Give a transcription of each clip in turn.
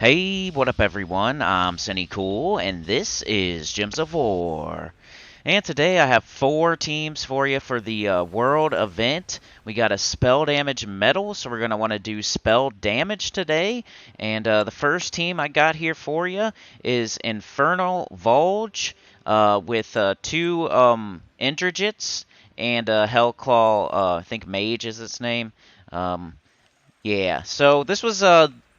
Hey, what up everyone? I'm Sinnycool, and this is Gems of War. And today I have 4 teams for you for the World event. We got a spell damage medal, so we're going to want to do spell damage today. And the first team I got here for you is Infernal Voltage with 2 Indrajits and Hellclaw, I think Mage is its name. Um, yeah, so this was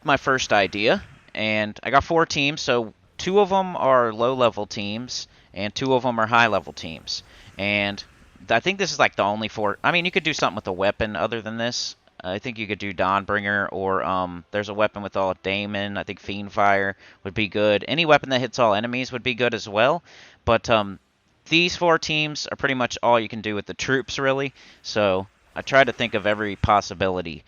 my first idea, and I got 4 teams, so 2 of them are low-level teams, and 2 of them are high-level teams. And I think this is like the only 4. I mean, you could do something with a weapon other than this. I think you could do Dawnbringer, or there's a weapon with all Daemon. I think Fiendfire would be good. Any weapon that hits all enemies would be good as well. But these 4 teams are pretty much all you can do with the troops, really. So I tried to think of every possibility.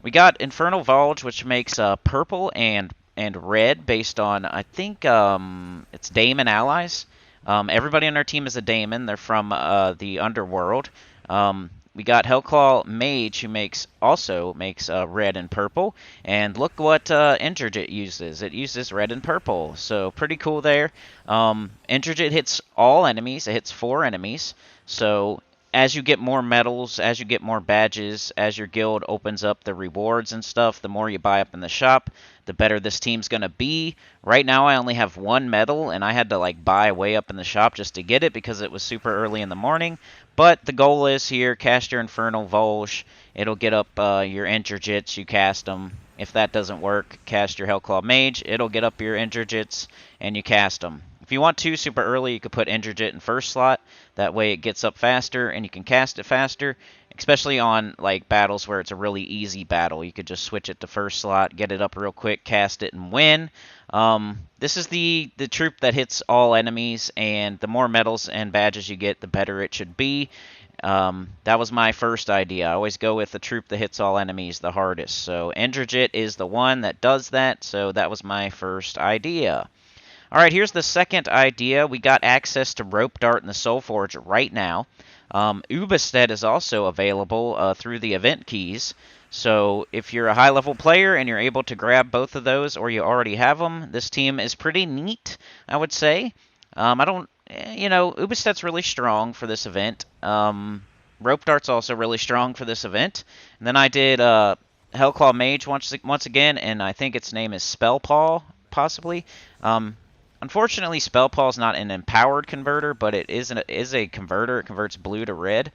We got Infernal Voltage, which makes purple and red based on, I think, it's Daemon allies. Everybody on our team is a Daemon. They're from the underworld. We got Hellclaw Mage, who also makes red and purple. And look what Indrajit uses. It uses red and purple. So pretty cool there. Indrajit hits all enemies. It hits 4 enemies. So as you get more medals, as you get more badges, as your guild opens up the rewards and stuff, the more you buy up in the shop, the better this team's going to be. Right now I only have 1 medal, and I had to like buy way up in the shop just to get it because it was super early in the morning. But the goal is here, cast your Infernal Voltage. It'll get up your Indrajits, you cast them. If that doesn't work, cast your Hellclaw Mage. It'll get up your Indrajits, and you cast them. If you want to super early, you could put Indrajit in first slot. That way it gets up faster and you can cast it faster, especially on like battles where it's a really easy battle. You could just switch it to first slot, get it up real quick, cast it, and win. This is the troop that hits all enemies, and the more medals and badges you get, the better it should be. That was my first idea. I always go with the troop that hits all enemies the hardest. So Indrajit is the one that does that, so that was my first idea. Alright, here's the second idea. We got access to Rope Dart and the Soulforge right now. Ubestead is also available through the event keys. So if you're a high-level player and you're able to grab both of those, or you already have them, this team is pretty neat, I would say. Ubestead's really strong for this event. Rope Dart's also really strong for this event. And then I did Hellclaw Mage once again, and I think its name is Spellpaw, possibly. Unfortunately, Spellpaw is not an empowered converter, but it is a converter. It converts blue to red.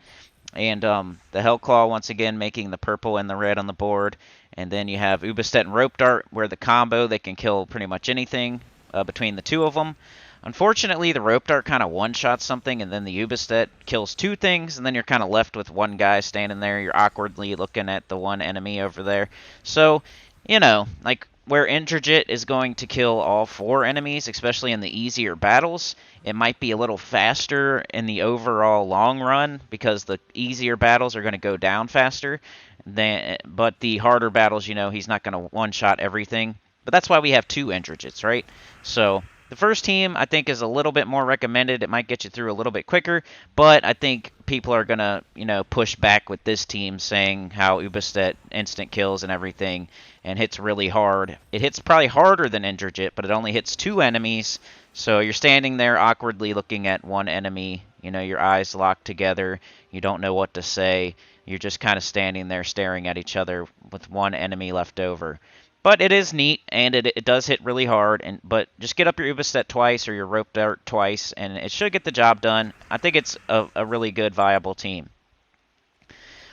And the Hellclaw, once again, making the purple and the red on the board. And then you have Ubestead and Rope Dart, where the combo, they can kill pretty much anything between the 2 of them. Unfortunately, the Rope Dart kind of one-shots something, and then the Ubestead kills 2 things, and then you're kind of left with 1 guy standing there. You're awkwardly looking at the 1 enemy over there. So, like, where Indrajit is going to kill all 4 enemies, especially in the easier battles, it might be a little faster in the overall long run because the easier battles are going to go down faster. But the harder battles, he's not going to one-shot everything. But that's why we have 2 Indrajits, right? So the first team, I think, is a little bit more recommended. It might get you through a little bit quicker, but I think people are going to, push back with this team, saying how Ubestead instant kills and everything, and hits really hard. It hits probably harder than Indrajit, but it only hits 2 enemies, so you're standing there awkwardly looking at 1 enemy, your eyes locked together, you don't know what to say, you're just kind of standing there staring at each other with 1 enemy left over. But it is neat, and it does hit really hard. But just get up your Ubestead twice or your Rope Dart twice, and it should get the job done. I think it's a really good, viable team.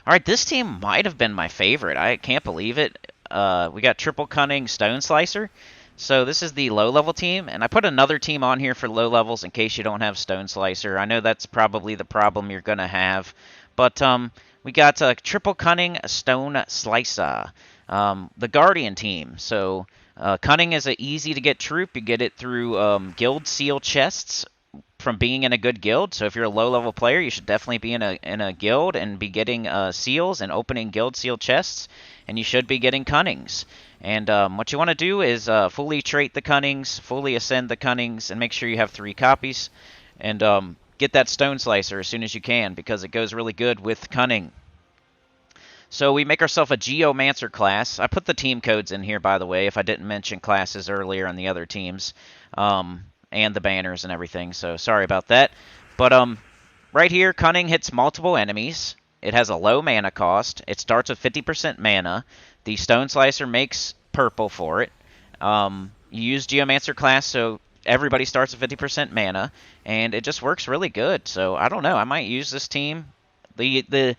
Alright, this team might have been my favorite. I can't believe it. We got Triple Cunning Stone Slicer. So this is the low-level team, and I put another team on here for low levels in case you don't have Stone Slicer. I know that's probably the problem you're going to have. But we got Triple Cunning Stone Slicer. The Guardian team. So Cunning is an easy-to-get troop. You get it through guild seal chests from being in a good guild. So if you're a low-level player, you should definitely be in a guild and be getting seals and opening guild seal chests. And you should be getting Cunnings. And what you want to do is fully trait the Cunnings, fully ascend the Cunnings, and make sure you have 3 copies. And get that Stone Slicer as soon as you can, because it goes really good with Cunning. So we make ourselves a Geomancer class. I put the team codes in here, by the way, if I didn't mention classes earlier on the other teams, and the banners and everything. So sorry about that. But right here, Cunning hits multiple enemies. It has a low mana cost. It starts with 50% mana. The Stone Slicer makes purple for it. You use Geomancer class, so everybody starts at 50% mana, and it just works really good. So I don't know. I might use this team. The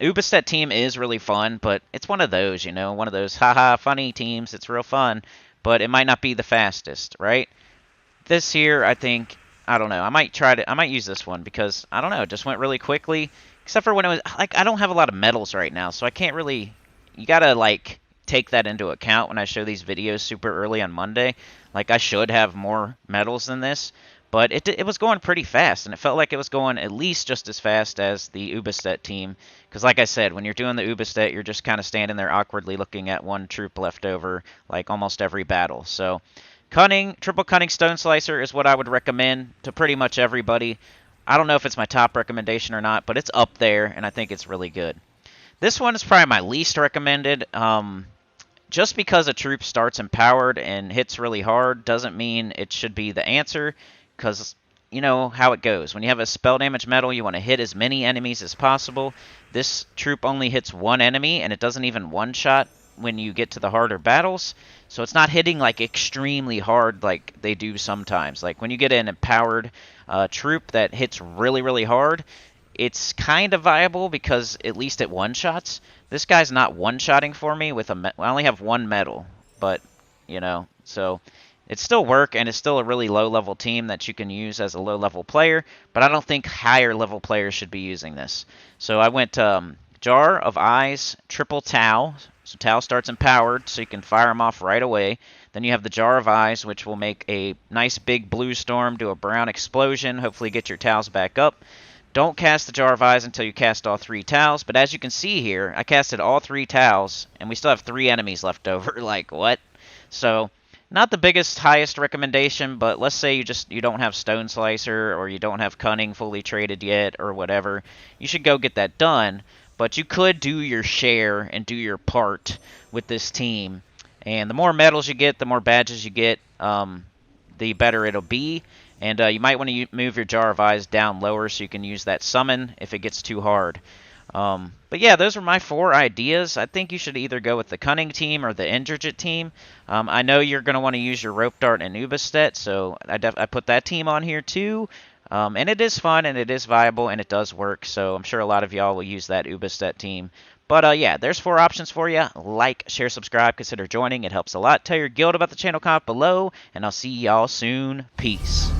Ubistet team is really fun, but it's one of those, one of those haha funny teams. It's real fun, but it might not be the fastest, right? This here, I think, I don't know. I might use this one because I don't know. It just went really quickly, except for when it was like I don't have a lot of medals right now, so I can't really. You gotta like take that into account when I show these videos super early on Monday. Like I should have more medals than this, but it was going pretty fast, and it felt like it was going at least just as fast as the Ubistet team. Because like I said, when you're doing the Ubistet, you're just kind of standing there awkwardly looking at one troop left over, like almost every battle. So Cunning, Triple Cunning Stone Slicer is what I would recommend to pretty much everybody. I don't know if it's my top recommendation or not, but it's up there, and I think it's really good. This one is probably my least recommended. Just because a troop starts empowered and hits really hard doesn't mean it should be the answer, because you know how it goes. When you have a spell damage medal, you want to hit as many enemies as possible. This troop only hits one enemy, and it doesn't even one-shot when you get to the harder battles. So it's not hitting like extremely hard like they do sometimes. Like when you get an empowered troop that hits really, really hard, it's kind of viable because at least it one-shots. This guy's not one-shotting for me with I only have one medal, but, so it still work, and it's still a really low-level team that you can use as a low-level player, but I don't think higher-level players should be using this. So I went Jar of Eyes, Triple Tau. So Tau starts empowered, so you can fire them off right away. Then you have the Jar of Eyes, which will make a nice big blue storm do a brown explosion, hopefully get your Taus back up. Don't cast the Jar of Eyes until you cast all 3 Taus, but as you can see here, I casted all 3 Taus, and we still have 3 enemies left over. Like, what? So, not the biggest, highest recommendation, but let's say you don't have Stone Slicer, or you don't have Cunning fully traded yet, or whatever. You should go get that done. But you could do your share and do your part with this team. And the more medals you get, the more badges you get, the better it'll be. And you might want to move your Jar of Eyes down lower so you can use that summon if it gets too hard. But yeah, those are my 4 ideas. I think you should either go with the Cunning team or the Injurgit team. I know you're going to want to use your Rope Dart and Ubistet, so I put that team on here too. And it is fun, and it is viable, and it does work, so I'm sure a lot of y'all will use that Ubistet team. But yeah, there's 4 options for you. Like, share, subscribe, consider joining. It helps a lot. Tell your guild about the channel, comment below, and I'll see y'all soon. Peace.